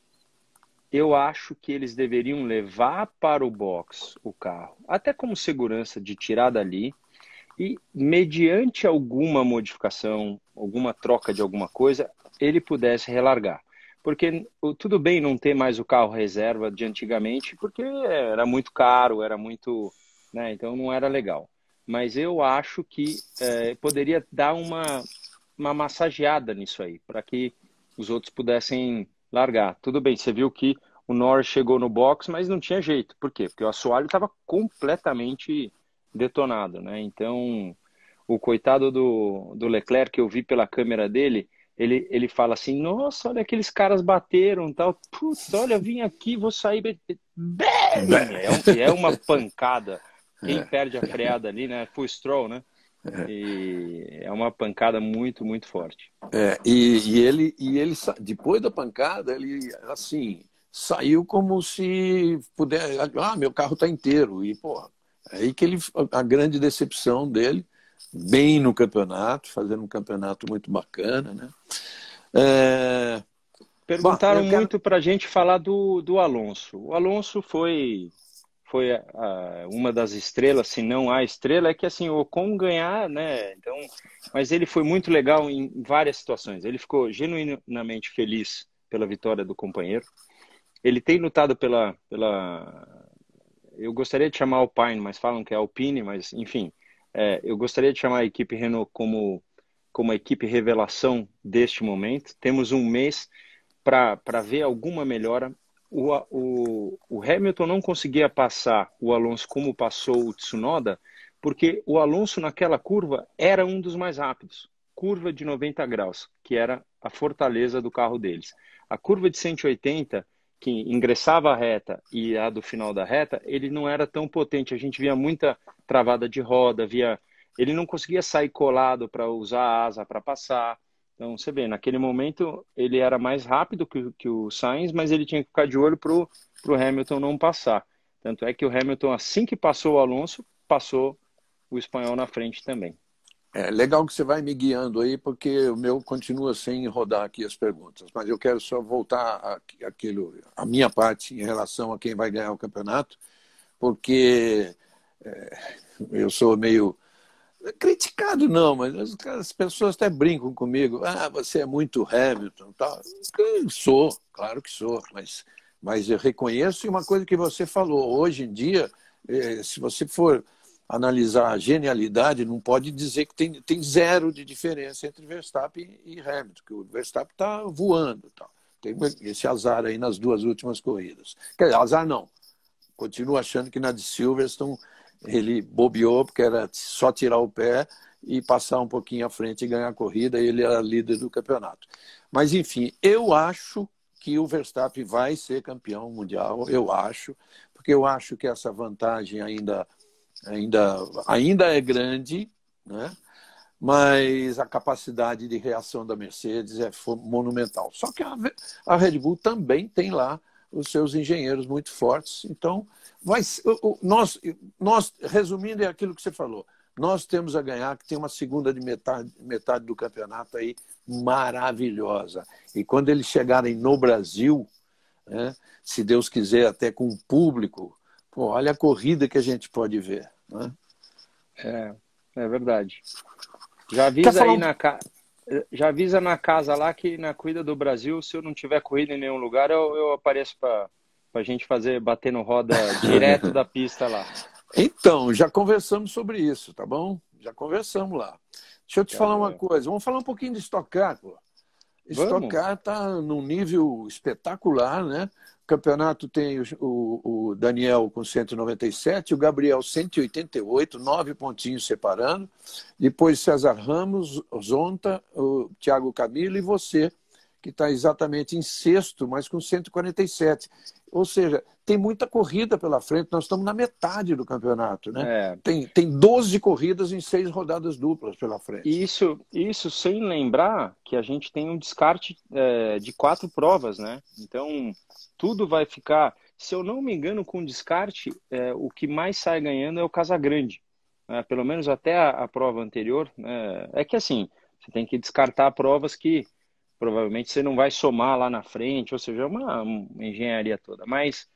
eu acho que eles deveriam levar para o box o carro, até como segurança de tirar dali e, mediante alguma modificação, alguma troca de alguma coisa, ele pudesse relargar. Porque tudo bem não ter mais o carro reserva de antigamente, porque era muito caro, era muito, né, então não era legal. Mas eu acho que poderia dar uma massageada nisso aí, para que os outros pudessem largar. Tudo bem, você viu que o Norris chegou no box, mas não tinha jeito. Por quê? Porque o assoalho estava completamente detonado, né? Então, o coitado do Leclerc, que eu vi pela câmera dele, ele fala assim, nossa, olha, aqueles caras bateram, tal. Putz, olha, vim aqui, vou sair... Bem! É uma pancada. Quem perde a freada ali, né? Full Stroll, né? E é uma pancada muito, muito forte. E ele, depois da pancada, ele, assim, saiu como se pudesse... meu carro está inteiro. E, pô, aí que a grande decepção dele, bem no campeonato, fazendo um campeonato muito bacana, né? Perguntaram muito para a gente falar do Alonso. O Alonso foi uma das estrelas, se não a estrela, é que assim, o Ocon ganhar, né? Então, mas ele foi muito legal em várias situações. Ele ficou genuinamente feliz pela vitória do companheiro. Ele tem lutado eu gostaria de chamar Alpine, mas falam que é Alpine, mas enfim, eu gostaria de chamar a equipe Renault como a equipe revelação deste momento. Temos um mês para ver alguma melhora. O Hamilton não conseguia passar o Alonso como passou o Tsunoda, porque o Alonso naquela curva era um dos mais rápidos. Curva de 90 graus, que era a fortaleza do carro deles. A curva de 180, que ingressava a reta, e a do final da reta, ele não era tão potente. A gente via muita travada de roda, ele não conseguia sair colado para usar a asa para passar. Então, você vê, naquele momento ele era mais rápido que o Sainz, mas ele tinha que ficar de olho para o Hamilton não passar. Tanto é que o Hamilton, assim que passou o Alonso, passou o espanhol na frente também. Legal que você vai me guiando aí, porque o meu continua sem rodar aqui as perguntas. Mas eu quero só voltar a minha parte em relação a quem vai ganhar o campeonato, porque eu sou meio... criticado não, mas as pessoas até brincam comigo. Você é muito Hamilton, tal. Eu sou, claro que sou, mas eu reconheço uma coisa que você falou. Hoje em dia, se você for analisar a genialidade, não pode dizer que tem zero de diferença entre Verstappen e Hamilton, que o Verstappen está voando, tal. Tem esse azar aí nas duas últimas corridas. Quer dizer, azar não. Continuo achando que na de Silverstone ele bobeou, porque era só tirar o pé e passar um pouquinho à frente e ganhar a corrida, e ele era líder do campeonato. Mas, enfim, eu acho que o Verstappen vai ser campeão mundial, eu acho, porque eu acho que essa vantagem ainda é grande, né? Mas a capacidade de reação da Mercedes é monumental. Só que a Red Bull também tem lá os seus engenheiros muito fortes. Então, nós, resumindo, é aquilo que você falou. Nós temos a ganhar, que tem uma segunda de metade do campeonato aí maravilhosa. E quando eles chegarem no Brasil, né, se Deus quiser, até com o público, olha a corrida que a gente pode ver. Né? É verdade. Já avisa aí já avisa na casa lá que na corrida do Brasil, se eu não tiver corrida em nenhum lugar, eu apareço para a gente bater no roda direto da pista lá. Então, já conversamos sobre isso, tá bom? Já conversamos lá. Deixa eu te falar uma coisa. Vamos falar um pouquinho de Stock Car, pô. Stock Car está num nível espetacular, né? O campeonato tem o Daniel com 197, o Gabriel 188, 9 pontinhos separando. Depois César Ramos, Zonta, o Thiago Camilo e você, que está exatamente em sexto, mas com 147. Ou seja, tem muita corrida pela frente, nós estamos na metade do campeonato, né? Tem 12 corridas em 6 rodadas duplas pela frente. Isso sem lembrar que a gente tem um descarte de 4 provas, né? Então, tudo vai ficar... Se eu não me engano, com descarte, o que mais sai ganhando é o Casagrande. Pelo menos até a prova anterior. É que assim, você tem que descartar provas que... provavelmente você não vai somar lá na frente, ou seja, é uma engenharia toda. Mas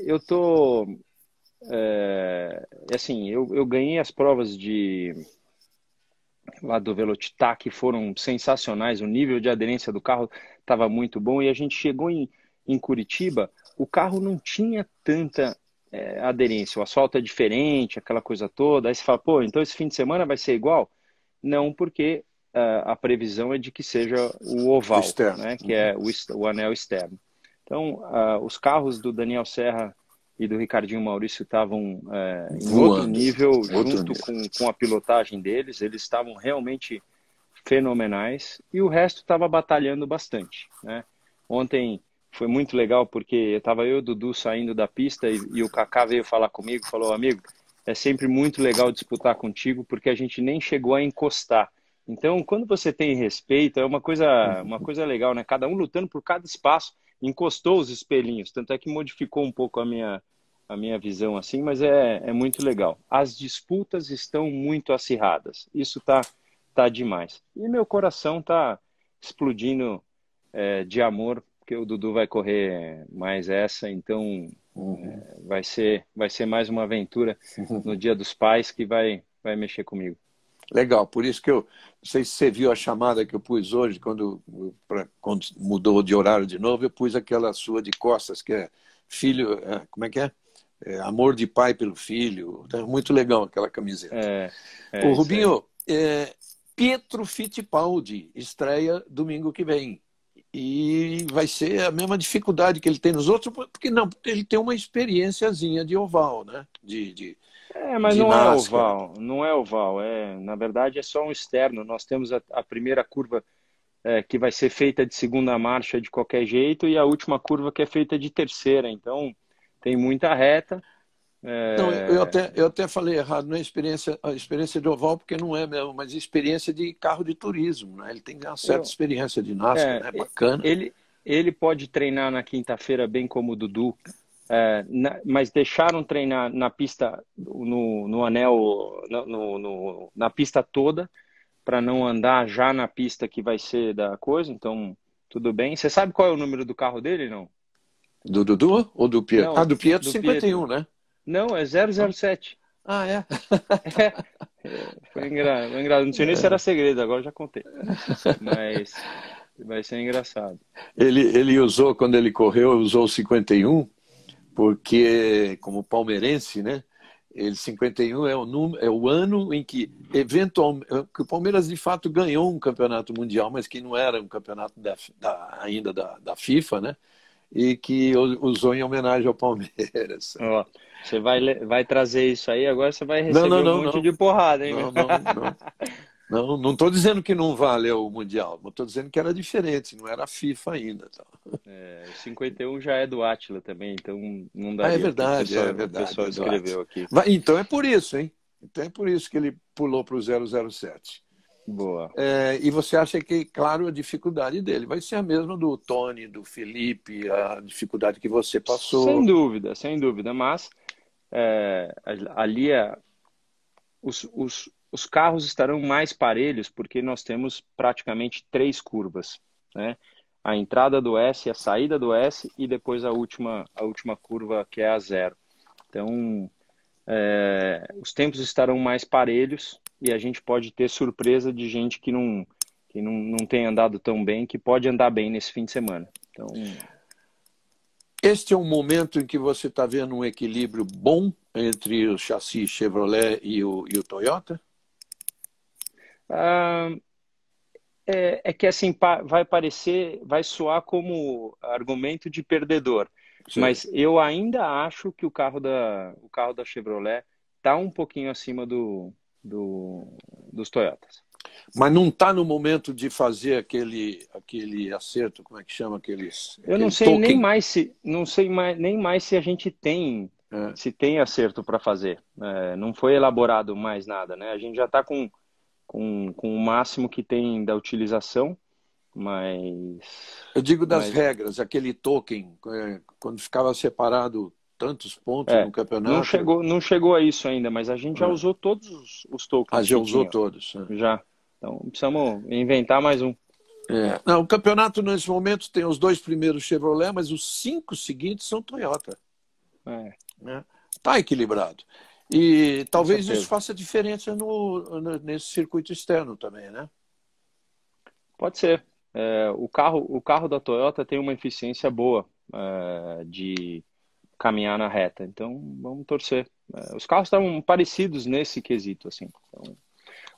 eu tô, assim, eu ganhei as provas lá do Velocitar, que foram sensacionais, o nível de aderência do carro estava muito bom, e a gente chegou em Curitiba, o carro não tinha tanta aderência, o asfalto é diferente, aquela coisa toda, aí você fala, pô, então esse fim de semana vai ser igual? Não, porque a previsão é de que seja o oval, né, que é o anel externo. Então, os carros do Daniel Serra e do Ricardinho Maurício estavam em outro nível, junto com a pilotagem deles. Eles estavam realmente fenomenais e o resto estava batalhando bastante, né? Ontem foi muito legal porque estava eu e o Dudu saindo da pista e o Kaká veio falar comigo, falou, amigo, é sempre muito legal disputar contigo porque a gente nem chegou a encostar. Então, quando você tem respeito, é uma coisa legal, né? Cada um lutando por cada espaço, encostou os espelhinhos, tanto é que modificou um pouco a minha visão assim, mas é muito legal. As disputas estão muito acirradas, isso tá demais. E meu coração tá explodindo de amor, porque o Dudu vai correr mais essa, então vai ser mais uma aventura no Dia dos Pais que vai mexer comigo. Legal, por isso que não sei se você viu a chamada que eu pus hoje, quando mudou de horário de novo, eu pus aquela sua de costas, que é filho, como é que é? Amor de pai pelo filho. Muito legal aquela camiseta. O Rubinho, Pietro Fittipaldi estreia domingo que vem. E vai ser a mesma dificuldade que ele tem nos outros, porque ele tem uma experiênciazinha de oval, né? Mas não é oval, não é oval. Na verdade, é só um externo. Nós temos a primeira curva que vai ser feita de segunda marcha de qualquer jeito e a última curva que é feita de terceira. Então, tem muita reta. Não, eu até falei errado, não é a experiência de oval, porque não é mesmo, mas experiência de carro de turismo, né? Ele tem uma certa experiência de NASCAR, né? Bacana. Ele pode treinar na quinta-feira, bem como o Dudu, mas deixaram treinar na pista, no anel, na pista toda, para não andar já na pista que vai ser da coisa, então tudo bem. Você sabe qual é o número do carro dele, não? Do Dudu ou do Pietro? Não, do Pietro, do 51, Pietro. né? Não, é 007. Ah, é? Foi engraçado. Não sei nem se era segredo, agora já contei. Mas vai ser engraçado. Ele usou, quando ele correu, usou o 51, porque, como palmeirense, né? 51 é o ano em que, eventualmente, que o Palmeiras de fato ganhou um campeonato mundial, mas que não era um campeonato ainda da FIFA, né? E que usou em homenagem ao Palmeiras. Ó, você vai trazer isso aí, agora você vai receber um monte de porrada, hein? Não estou dizendo que não valeu o Mundial, mas estou dizendo que era diferente, não era a FIFA ainda. O 51 já é do Átila também, então não daria. É verdade, o pessoal escreveu aqui. Então é por isso, hein? Então é por isso que ele pulou para o 007. Boa. E você acha que, claro, a dificuldade dele vai ser a mesma do Tony, do Felipe, a dificuldade que você passou? Sem dúvida. Mas ali os carros estarão mais parelhos porque nós temos praticamente 3 curvas, né? A entrada do S, a saída do S e depois a última curva, que é a 0. Então, os tempos estarão mais parelhos e a gente pode ter surpresa de gente que não tem andado tão bem, que pode andar bem nesse fim de semana. Então, este é um momento em que você está vendo um equilíbrio bom entre o chassi Chevrolet e o Toyota? Que assim vai soar como argumento de perdedor. Sim. Mas eu ainda acho que o carro da Chevrolet está um pouquinho acima dos Toyotas. Mas não está no momento de fazer aquele acerto, como é que chama aqueles? Eu não sei nem mais se a gente tem se tem acerto para fazer. Não foi elaborado mais nada, né? A gente já está com o máximo que tem da utilização, mas... Eu digo das regras, aquele token, quando ficava separado tantos pontos no campeonato... Não chegou a isso ainda, mas a gente já usou todos os tokens. Já usou todos. Já. Então, precisamos inventar mais um. Não, o campeonato, nesse momento, tem os 2 primeiros Chevrolet, mas os 5 seguintes são Toyota. Né? Tá equilibrado. E talvez isso faça diferença nesse circuito externo também, né? Pode ser. O carro da Toyota tem uma eficiência boa de caminhar na reta. Então, vamos torcer. Os carros estavam parecidos nesse quesito, assim. Então...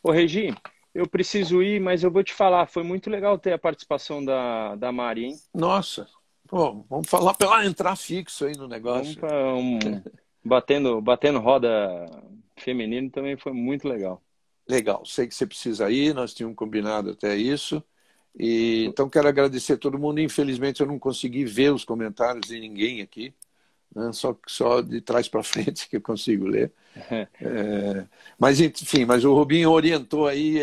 Ô, Regi, eu preciso ir, mas eu vou te falar, foi muito legal ter a participação da Mari, hein? Nossa, pô, vamos falar para ela entrar fixo aí no negócio. Batendo roda feminino também foi muito legal. Legal, sei que você precisa ir, nós tínhamos combinado até isso. Então quero agradecer a todo mundo. Infelizmente eu não consegui ver os comentários de ninguém aqui, né? Só de trás para frente que eu consigo ler. Mas enfim, mas o Rubinho orientou aí,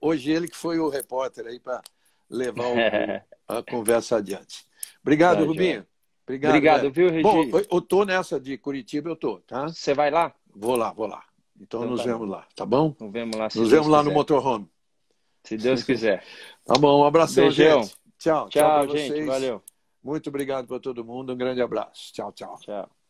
hoje ele que foi o repórter aí para levar a conversa adiante. Obrigado, Rubinho. Obrigado, viu, Regi? Bom, eu tô nessa de Curitiba, eu tô, tá? Você vai lá? Vou lá. Então nos vemos lá, tá bom? Nos vemos lá, nos vemos lá no motorhome. Se Deus quiser. Tá bom, um abração, beijão. Gente. Tchau pra gente, vocês. Valeu. Muito obrigado para todo mundo, um grande abraço. Tchau. Tchau.